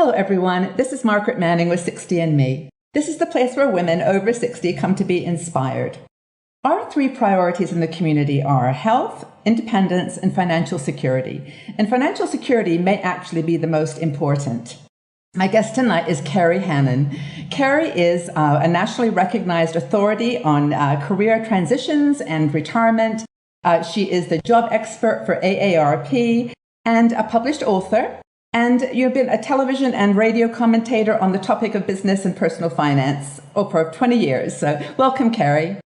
Hello, everyone. This is Margaret Manning with 60andMe. This is the place where women over 60 come to be inspired. Our three priorities in the community are health, independence, and financial security. And financial security may actually be the most important. My guest tonight is Kerry Hannon. Kerry is a nationally recognized authority on career transitions and retirement. She is the job expert for AARP and a published author. And you've been a television and radio commentator on the topic of business and personal finance for 20 years. So welcome, Kerry.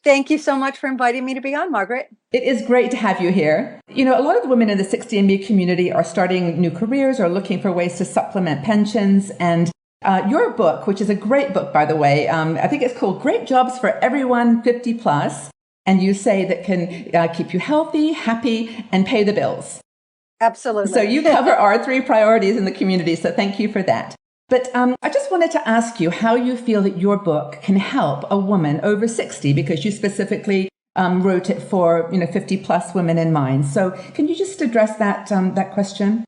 Thank you so much for inviting me to be on, Margaret. It is great to have you here. You know, a lot of the women in the 60andMe community are starting new careers or looking for ways to supplement pensions. And your book, which is a great book, by the way, I think it's called Great Jobs for Everyone 50 Plus. And you say that can keep you healthy, happy, and pay the bills. Absolutely. So you cover our three priorities in the community. So thank you for that. But I just wanted to ask you how you feel that your book can help a woman over 60, because you specifically wrote it for 50 plus women in mind. So can you just address that question?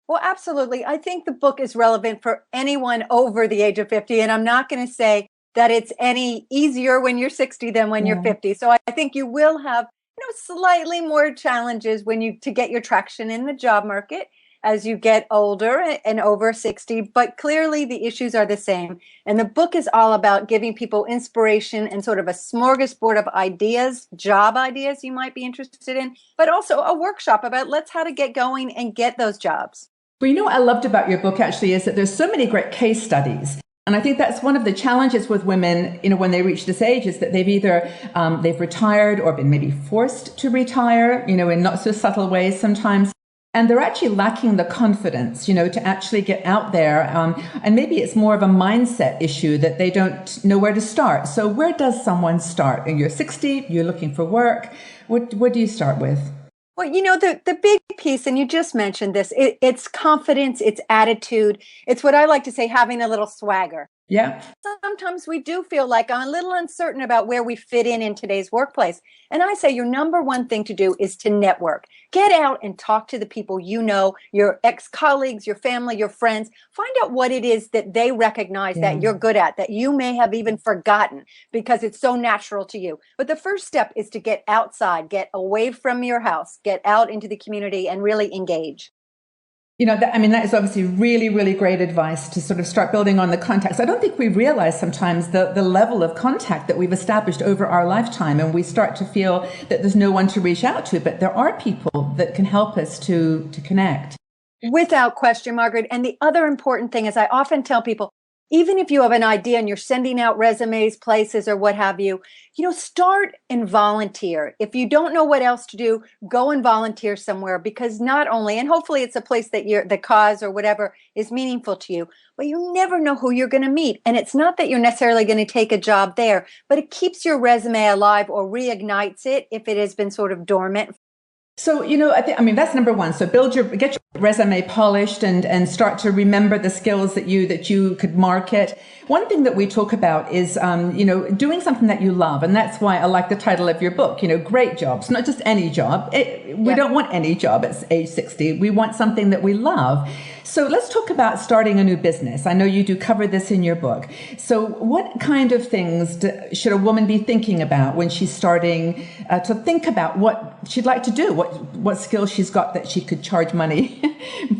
Well, absolutely. I think the book is relevant for anyone over the age of 50. And I'm not going to say that it's any easier when you're 60 than when you're 50. So I think you will have slightly more challenges to get your traction in the job market as you get older and over 60, but clearly the issues are the same. And the book is all about giving people inspiration and sort of a smorgasbord of ideas, job ideas you might be interested in, but also a workshop about how to get going and get those jobs. Well, what I loved about your book actually is that there's so many great case studies. And I think that's one of the challenges with women, when they reach this age, is that they've either they've retired or been maybe forced to retire, in not so subtle ways sometimes. And they're actually lacking the confidence, to actually get out there. And maybe it's more of a mindset issue that they don't know where to start. So where does someone start? And you're 60, you're looking for work. What do you start with? Well, the big piece, and you just mentioned this, it's confidence, it's attitude. It's what I like to say, having a little swagger. Yeah. Sometimes we do feel like I'm a little uncertain about where we fit in today's workplace. And I say your number one thing to do is to network. Get out and talk to the people your ex-colleagues, your family, your friends. Find out what it is that they recognize that you're good at, that you may have even forgotten because it's so natural to you. But the first step is to get outside, get away from your house, get out into the community and really engage. That is obviously really, really great advice to sort of start building on the contacts. I don't think we realize sometimes the level of contact that we've established over our lifetime, and we start to feel that there's no one to reach out to, but there are people that can help us to connect. Without question, Margaret. And the other important thing is I often tell people, even if you have an idea and you're sending out resumes, places, or what have you, start and volunteer. If you don't know what else to do, go and volunteer somewhere, because not only, and hopefully it's a place that the cause or whatever is meaningful to you, but you never know who you're going to meet. And it's not that you're necessarily going to take a job there, but it keeps your resume alive or reignites it if it has been sort of dormant. So, that's number one. So get your resume polished and start to remember the skills that you could market. One thing that we talk about is, doing something that you love. And that's why I like the title of your book, Great Jobs, not just any job. We don't want any job at age 60. We want something that we love. So let's talk about starting a new business. I know you do cover this in your book. So what kind of things should a woman be thinking about when she's starting to think about what she'd like to do, what skills she's got that she could charge money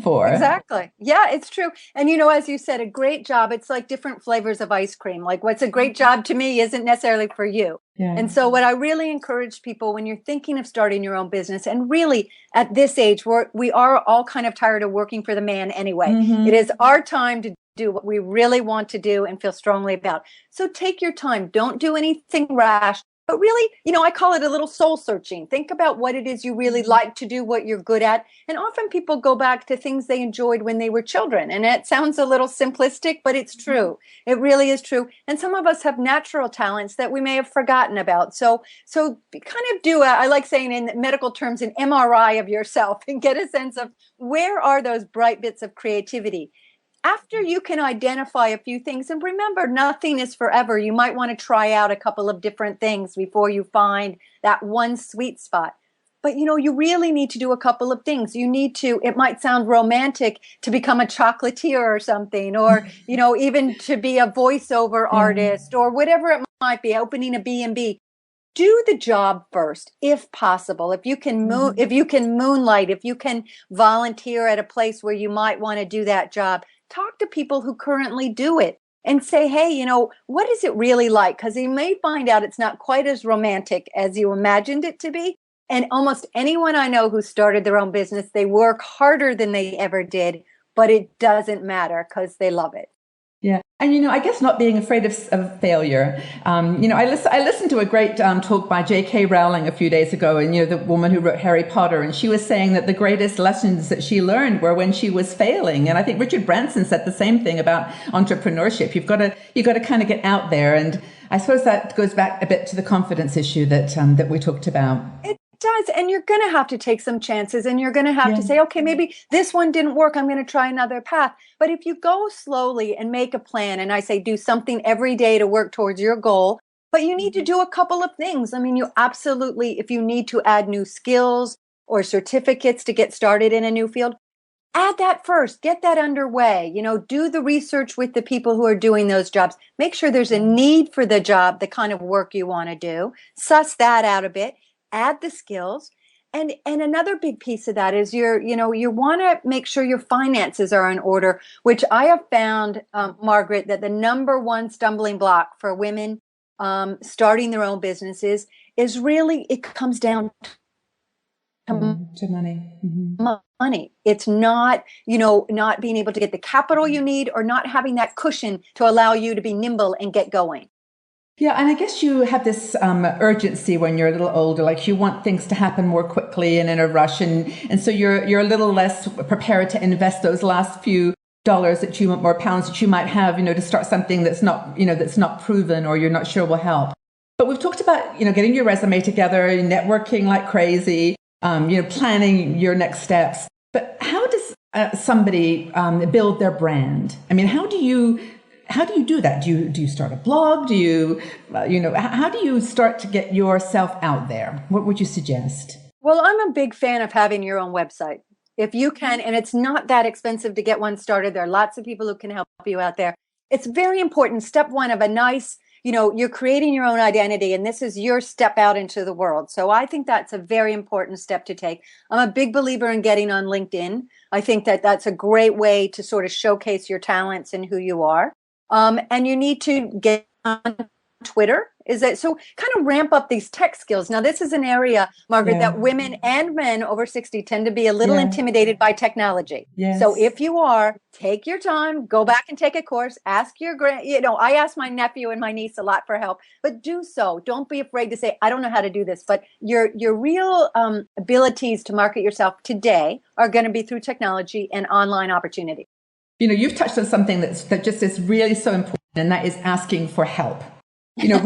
for? Exactly. Yeah, it's true. And as you said, a great job, it's like different flavors of ice cream. Like what's a great job to me isn't necessarily for you. Yeah. And so what I really encourage people when you're thinking of starting your own business, and really at this age, we are all kind of tired of working for the man anyway. Mm-hmm. It is our time to do what we really want to do and feel strongly about. So take your time. Don't do anything rash. But really, I call it a little soul searching. Think about what it is you really like to do, what you're good at. And often people go back to things they enjoyed when they were children. And it sounds a little simplistic, but it's true. It really is true. And some of us have natural talents that we may have forgotten about. So kind of do, I like saying in medical terms, an MRI of yourself and get a sense of where are those bright bits of creativity. After you can identify a few things, and remember, nothing is forever. You might want to try out a couple of different things before you find that one sweet spot. But, you really need to do a couple of things. You need to, it might sound romantic to become a chocolatier or something, or, even to be a voiceover artist or whatever it might be, opening a B&B. Do the job first, if possible. If you can if you can moonlight, if you can volunteer at a place where you might want to do that job, talk to people who currently do it and say, hey, what is it really like? Because you may find out it's not quite as romantic as you imagined it to be. And almost anyone I know who started their own business, they work harder than they ever did, but it doesn't matter because they love it. Yeah. And, I guess not being afraid of failure. I listened to a great talk by J.K. Rowling a few days ago, and, the woman who wrote Harry Potter, and she was saying that the greatest lessons that she learned were when she was failing. And I think Richard Branson said the same thing about entrepreneurship. You've got to kind of get out there. And I suppose that goes back a bit to the confidence issue that we talked about. It does. And you're going to have to take some chances, and you're going to have to say, okay, maybe this one didn't work. I'm going to try another path. But if you go slowly and make a plan, and I say do something every day to work towards your goal, but you need to do a couple of things. I mean, you absolutely, if you need to add new skills or certificates to get started in a new field, add that first, get that underway, do the research with the people who are doing those jobs. Make sure there's a need for the job, the kind of work you want to do, suss that out a bit. Add the skills. And another big piece of that is you want to make sure your finances are in order, which I have found, Margaret, that the number one stumbling block for women starting their own businesses is really, it comes down to money. Money. It's not, not being able to get the capital you need, or not having that cushion to allow you to be nimble and get going. Yeah, and I guess you have this urgency when you're a little older, like you want things to happen more quickly and in a rush, and so you're a little less prepared to invest those last few dollars or pounds that you might have, to start something that's not proven or you're not sure will help. But we've talked about, getting your resume together, networking like crazy, planning your next steps. But how does somebody build their brand? I mean, how do you do that? Do you start a blog? Do you, how do you start to get yourself out there? What would you suggest? Well, I'm a big fan of having your own website. If you can, and it's not that expensive to get one started. There are lots of people who can help you out there. It's very important. Step one of a nice, you're creating your own identity, and this is your step out into the world. So I think that's a very important step to take. I'm a big believer in getting on LinkedIn. I think that that's a great way to sort of showcase your talents and who you are. And you need to get on Twitter. So kind of ramp up these tech skills. Now, this is an area, Margaret, that women and men over 60 tend to be a little intimidated by technology. Yes. So if you are, take your time, go back and take a course, ask your I ask my nephew and my niece a lot for help, but do so. Don't be afraid to say, I don't know how to do this. But your real abilities to market yourself today are going to be through technology and online opportunity. You've touched on something that just is really so important, and that is asking for help. No,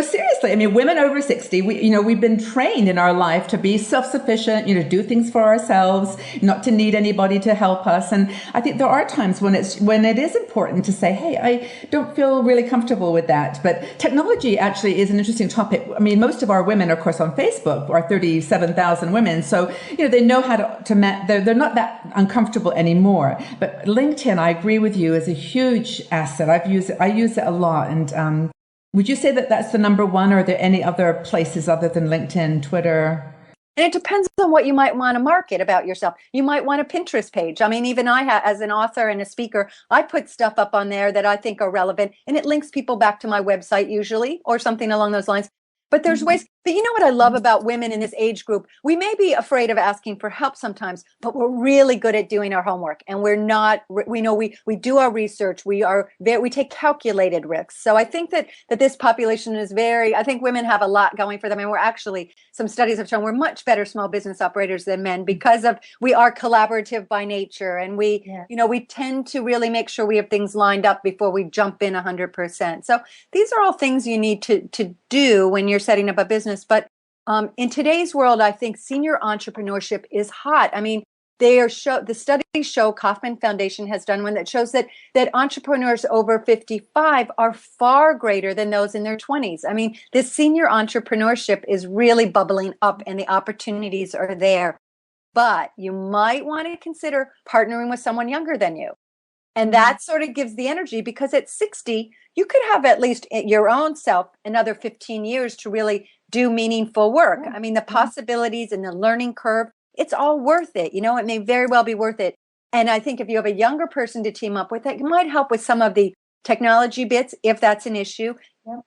seriously. I mean, women over 60, we've been trained in our life to be self-sufficient, do things for ourselves, not to need anybody to help us. And I think there are times when it is important to say, hey, I don't feel really comfortable with that. But technology actually is an interesting topic. I mean, most of our women, of course, on Facebook are 37,000 women. So, they know how they're not that uncomfortable anymore. But LinkedIn, I agree with you, is a huge asset. I use it a lot. And, would you say that that's the number one, or are there any other places other than LinkedIn, Twitter? And it depends on what you might want to market about yourself. You might want a Pinterest page. I mean, even I as an author and a speaker, I put stuff up on there that I think are relevant, and it links people back to my website usually, or something along those lines. But there's ways. But you know what I love about women in this age group? We may be afraid of asking for help sometimes, but we're really good at doing our homework, and we're not. We know we do our research. We take calculated risks. So I think that this population is very. I think women have a lot going for them, and we're actually, some studies have shown we're much better small business operators than men because we are collaborative by nature, and we tend to really make sure we have things lined up before we jump in 100%. So these are all things you need to do when you're setting up a business. But in today's world, I think senior entrepreneurship is hot. I mean, The studies show, Kauffman Foundation has done one that shows that entrepreneurs over 55 are far greater than those in their 20s. I mean, this senior entrepreneurship is really bubbling up and the opportunities are there. But you might want to consider partnering with someone younger than you. And that sort of gives the energy, because at 60, you could have at least your own self another 15 years to really do meaningful work. I mean, the possibilities and the learning curve, it's all worth it. It may very well be worth it. And I think if you have a younger person to team up with, it might help with some of the technology bits, if that's an issue,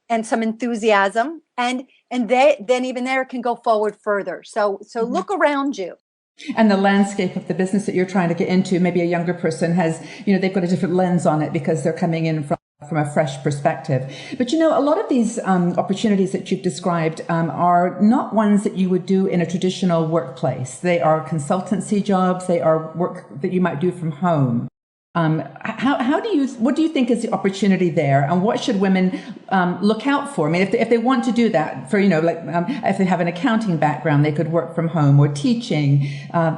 and some enthusiasm. And then even there can go forward further. So look around you. And the landscape of the business that you're trying to get into, maybe a younger person has, they've got a different lens on it because they're coming in from a fresh perspective. But a lot of these opportunities that you've described are not ones that you would do in a traditional workplace. They are consultancy jobs. They are work that you might do from home. What do you think is the opportunity there, and what should women look out for? I mean, if they want to do that, for if they have an accounting background, they could work from home, or teaching,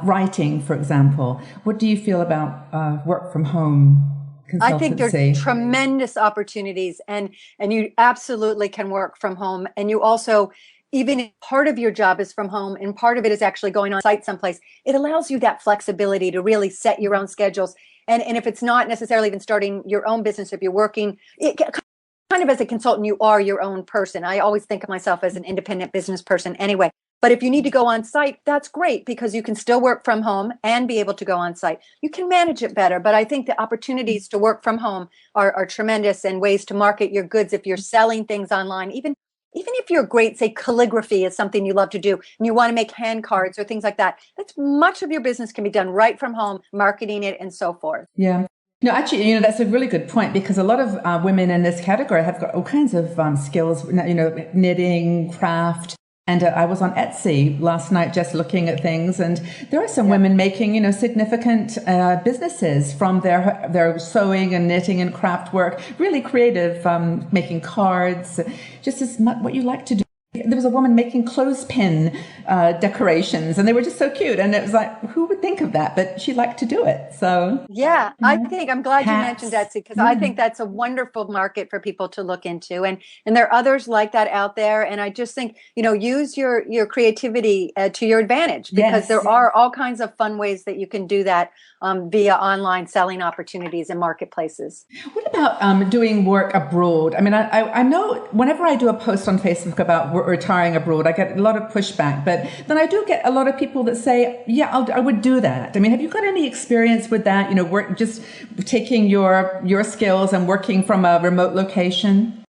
writing, for example. What do you feel about work from home consultancy? I think there are tremendous opportunities, and you absolutely can work from home, and you also, even if part of your job is from home and part of it is actually going on site someplace, it allows you that flexibility to really set your own schedules. And if it's not necessarily even starting your own business, if you're working, kind of as a consultant, you are your own person. I always think of myself as an independent business person anyway. But if you need to go on site, that's great, because you can still work from home and be able to go on site. You can manage it better. But I think the opportunities to work from home are tremendous, and ways to market your goods if you're selling things online. Even if you're great, say calligraphy is something you love to do, and you want to make hand cards or things like that, that's much of your business can be done right from home, marketing it and so forth. Yeah. No, actually, that's a really good point, because a lot of women in this category have got all kinds of skills, knitting, craft. And I was on Etsy last night just looking at things, and there are some women making, significant businesses from their sewing and knitting and craft work, really creative, making cards, just as much what you like to do. There was a woman making clothespin decorations, and they were just so cute. And it was like, who would think of that? But she liked to do it. So yeah, I'm glad you mentioned Etsy, because I think that's a wonderful market for people to look into. And there are others like that out there. And I just think, use your creativity to your advantage, because there are all kinds of fun ways that you can do that via online selling opportunities and marketplaces. What about doing work abroad? I mean, I know whenever I do a post on Facebook about retiring abroad, I get a lot of pushback, but then I do get a lot of people that say, yeah, I would do that. I mean, have you got any experience with that? Work, just taking your skills and working from a remote location?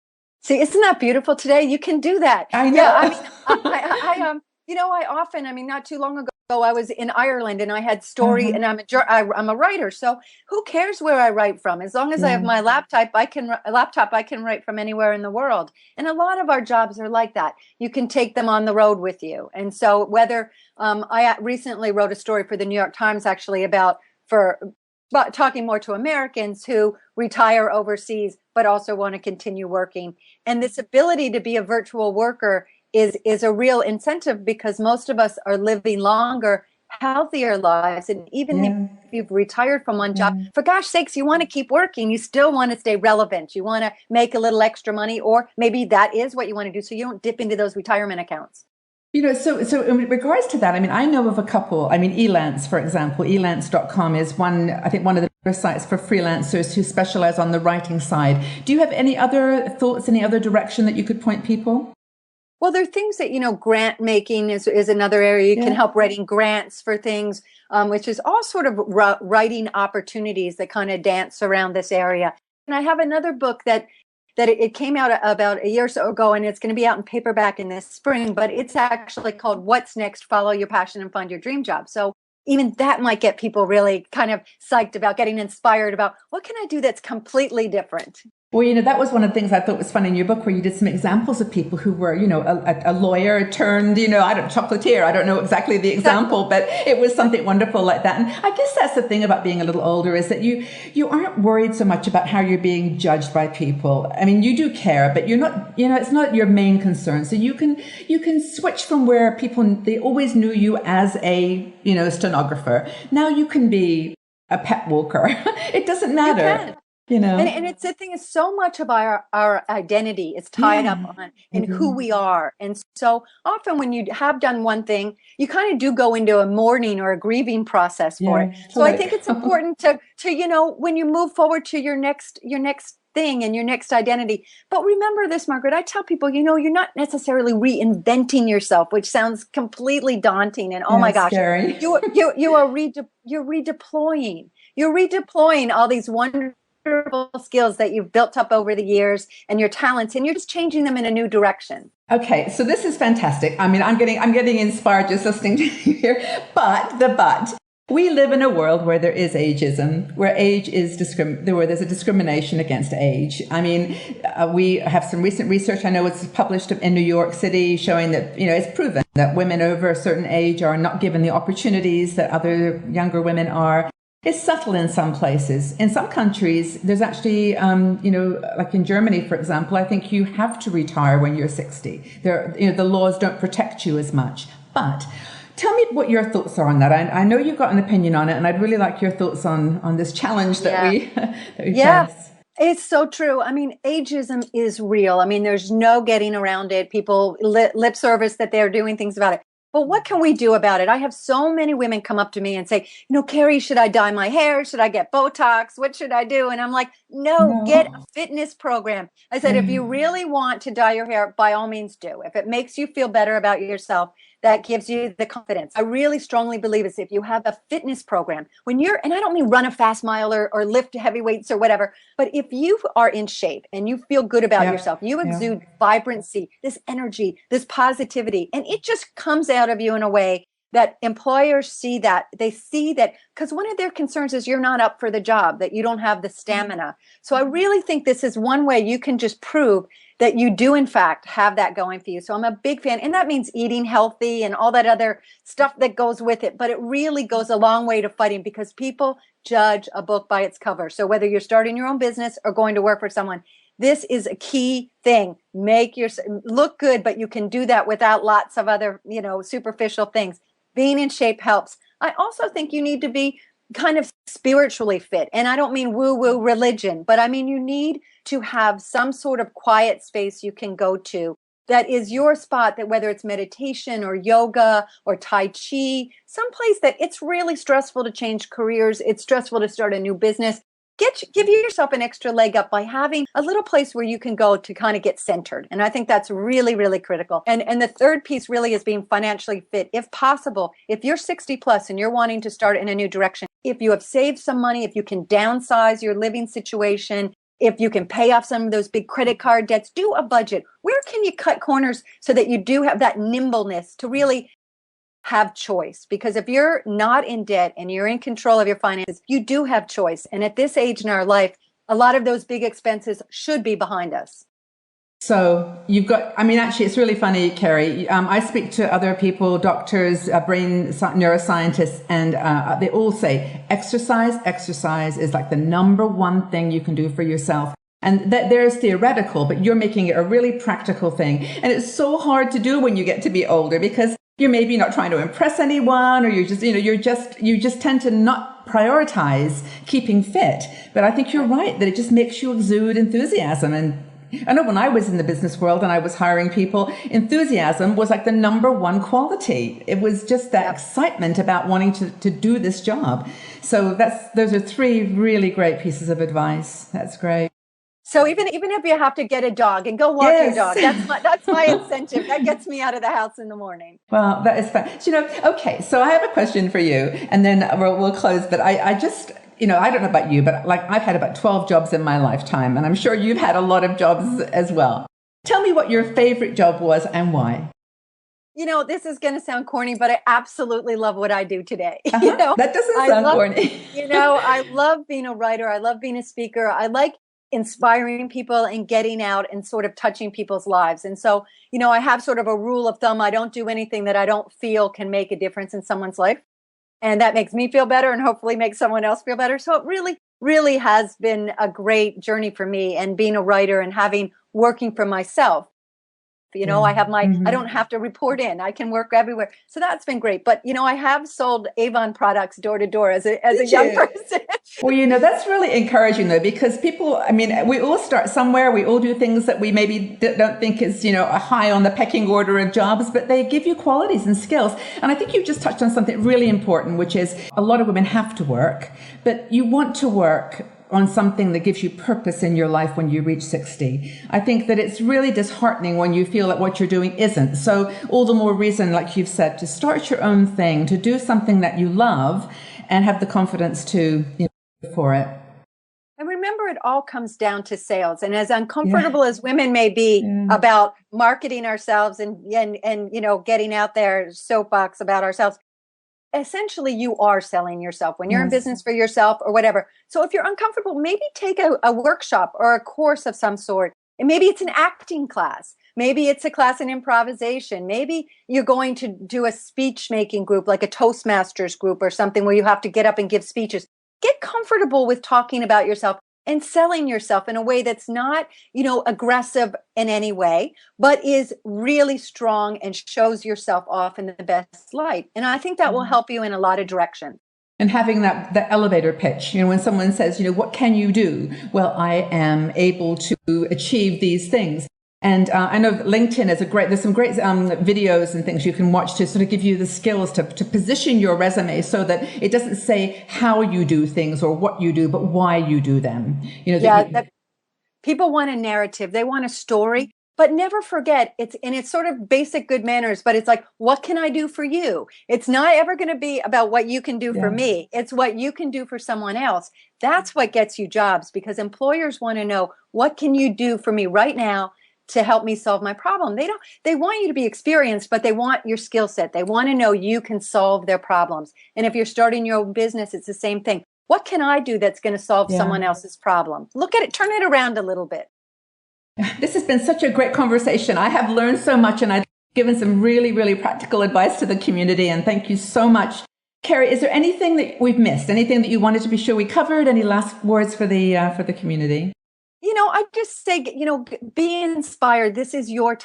See, isn't that beautiful today? You can do that. I know. Yeah, I often, not too long ago, I was in Ireland, and I had story, and I'm a writer. So who cares where I write from? As long as I have my laptop, I can write from anywhere in the world. And a lot of our jobs are like that. You can take them on the road with you. And so whether I recently wrote a story for the New York Times, actually about talking more to Americans who retire overseas but also want to continue working. And this ability to be a virtual worker is a real incentive, because most of us are living longer, healthier lives. And even if you've retired from one job, for gosh sakes, you want to keep working. You still want to stay relevant. You want to make a little extra money, or maybe that is what you want to do, so you don't dip into those retirement accounts. So in regards to that, I know of a couple. Elance, for example, elance.com is one of the better sites for freelancers who specialize on the writing side. Do you have any other thoughts, any other direction that you could point people? Well, there are things that, grant making is another area. You can help writing grants for things, which is all sort of writing opportunities that kind of dance around this area. And I have another book that it came out about a year or so ago, and it's going to be out in paperback in this spring, but it's actually called What's Next? Follow Your Passion and Find Your Dream Job. So even that might get people really kind of psyched about getting inspired about, what can I do that's completely different? Well, that was one of the things I thought was funny in your book, where you did some examples of people who were, a lawyer turned, chocolatier. I don't know exactly the example, but it was something wonderful like that. And I guess that's the thing about being a little older, is that you aren't worried so much about how you're being judged by people. I mean, you do care, but you're not, it's not your main concern. So you can switch from where they always knew you as a, stenographer. Now you can be a pet walker. It doesn't matter. And it's the thing is, so much of our identity is tied up in who we are. And so often when you have done one thing, you kind of do go into a mourning or a grieving process for it. So I think it's important to when you move forward to your next thing and your next identity. But remember this, Margaret, I tell people, you're not necessarily reinventing yourself, which sounds completely daunting. And oh my gosh, scary. you're redeploying. You're redeploying all these wonderful skills that you've built up over the years and your talents, and you're just changing them in a new direction. Okay, so this is fantastic. I mean, I'm getting inspired just listening to you here. But we live in a world where there is ageism, where age is where there's a discrimination against age. I mean, we have some recent research. I know it's published in New York City showing that it's proven that women over a certain age are not given the opportunities that other younger women are. It's subtle in some places. In some countries, there's actually, like in Germany, for example, I think you have to retire when you're 60. The laws don't protect you as much. But tell me what your thoughts are on that. I know you've got an opinion on it, and I'd really like your thoughts on this challenge that we face. It's so true. I mean, ageism is real. I mean, there's no getting around it. People lip service that they're doing things about it. But what can we do about it? I have so many women come up to me and say, Kerry, should I dye my hair? Should I get Botox? What should I do? And I'm like, no, get a fitness program. I said, if you really want to dye your hair, by all means do. If it makes you feel better about yourself, that gives you the confidence. I really strongly believe is if you have a fitness program, and I don't mean run a fast mile or lift heavy weights or whatever, but if you are in shape and you feel good about yourself, you exude vibrancy, this energy, this positivity, and it just comes out of you in a way that employers see that. They see that because one of their concerns is you're not up for the job, that you don't have the stamina. So I really think this is one way you can just prove that you do, in fact, have that going for you. So I'm a big fan. And that means eating healthy and all that other stuff that goes with it. But it really goes a long way to fighting, because people judge a book by its cover. So whether you're starting your own business or going to work for someone, this is a key thing. Make look good, but you can do that without lots of other, superficial things. Being in shape helps. I also think you need to be kind of spiritually fit. And I don't mean woo-woo religion, but I mean you need to have some sort of quiet space you can go to that is your spot, that whether it's meditation or yoga or Tai Chi, someplace that it's really stressful to change careers, it's stressful to start a new business. Give yourself an extra leg up by having a little place where you can go to kind of get centered. And I think that's really, really critical. And the third piece really is being financially fit. If possible, if you're 60 plus and you're wanting to start in a new direction, if you have saved some money, if you can downsize your living situation, if you can pay off some of those big credit card debts, do a budget. Where can you cut corners so that you do have that nimbleness to really have choice? Because if you're not in debt and you're in control of your finances, you do have choice. And at this age in our life, a lot of those big expenses should be behind us. So actually, it's really funny, Kerry. I speak to other people, doctors, brain neuroscientists, and they all say exercise is like the number one thing you can do for yourself. And that there's theoretical, but you're making it a really practical thing. And it's so hard to do when you get to be older, because you're maybe not trying to impress anyone, or you just tend to not prioritize keeping fit. But I think you're right that it just makes you exude enthusiasm. And I know when I was in the business world and I was hiring people, enthusiasm was like the number one quality. It was just that excitement about wanting to do this job. So those are three really great pieces of advice. That's great. So even if you have to get a dog and go walk your dog, that's my incentive. That gets me out of the house in the morning. Well, that is fun. Okay, so I have a question for you, and then we'll close. But I just, I don't know about you, but like I've had about 12 jobs in my lifetime, and I'm sure you've had a lot of jobs as well. Tell me what your favorite job was and why. This is going to sound corny, but I absolutely love what I do today. That doesn't sound corny. I love being a writer. I love being a speaker. I like inspiring people and getting out and sort of touching people's lives. And so, I have sort of a rule of thumb. I don't do anything that I don't feel can make a difference in someone's life. And that makes me feel better and hopefully makes someone else feel better. So it really, really has been a great journey for me, and being a writer and working for myself. I have I don't have to report in. I can work everywhere. So that's been great. But, I have sold Avon products door to door as a young person. Well, that's really encouraging, though, because people, we all start somewhere. We all do things that we maybe don't think is, a high on the pecking order of jobs, but they give you qualities and skills. And I think you've just touched on something really important, which is a lot of women have to work, but you want to work on something that gives you purpose in your life when you reach 60. I think that it's really disheartening when you feel like what you're doing isn't. So all the more reason, like you've said, to start your own thing, to do something that you love and have the confidence to go for it. And remember, it all comes down to sales. And as uncomfortable as women may be about marketing ourselves and getting out there soapbox about ourselves, essentially you are selling yourself when you're in business for yourself or whatever. So if you're uncomfortable, maybe take a workshop or a course of some sort. And maybe it's an acting class. Maybe it's a class in improvisation. Maybe you're going to do a speech making group, like a Toastmasters group or something where you have to get up and give speeches. Get comfortable with talking about yourself and selling yourself in a way that's not, aggressive in any way, but is really strong and shows yourself off in the best light. And I think that will help you in a lot of directions. And having the elevator pitch, when someone says, what can you do? Well, I am able to achieve these things. And I know LinkedIn is there's some great videos and things you can watch to sort of give you the skills to position your resume so that it doesn't say how you do things or what you do, but why you do them. People want a narrative. They want a story, but never forget it's sort of basic good manners, but it's like, what can I do for you? It's not ever going to be about what you can do for me. It's what you can do for someone else. That's what gets you jobs, because employers want to know, what can you do for me right now to help me solve my problem? They want you to be experienced, but they want your skill set. They want to know you can solve their problems. And if you're starting your own business, it's the same thing. What can I do that's going to solve someone else's problem? Look at it, turn it around a little bit. This has been such a great conversation. I have learned so much, and I've given some really, really practical advice to the community. And thank you so much. Kerry, is there anything that we've missed? Anything that you wanted to be sure we covered? Any last words for the community? I just say, be inspired. This is your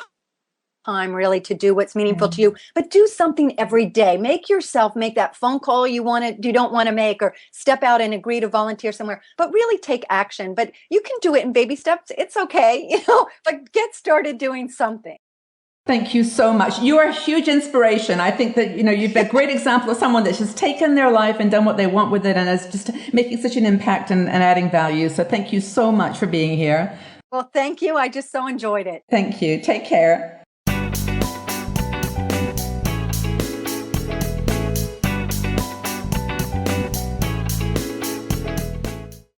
time really to do what's meaningful to you, but do something every day. Make that phone call you don't want to make, or step out and agree to volunteer somewhere, but really take action. But you can do it in baby steps. It's okay, but get started doing something. Thank you so much. You are a huge inspiration. I think that, you've been a great example of someone that's just taken their life and done what they want with it, and is just making such an impact and adding value. So thank you so much for being here. Well, thank you. I just so enjoyed it. Thank you. Take care.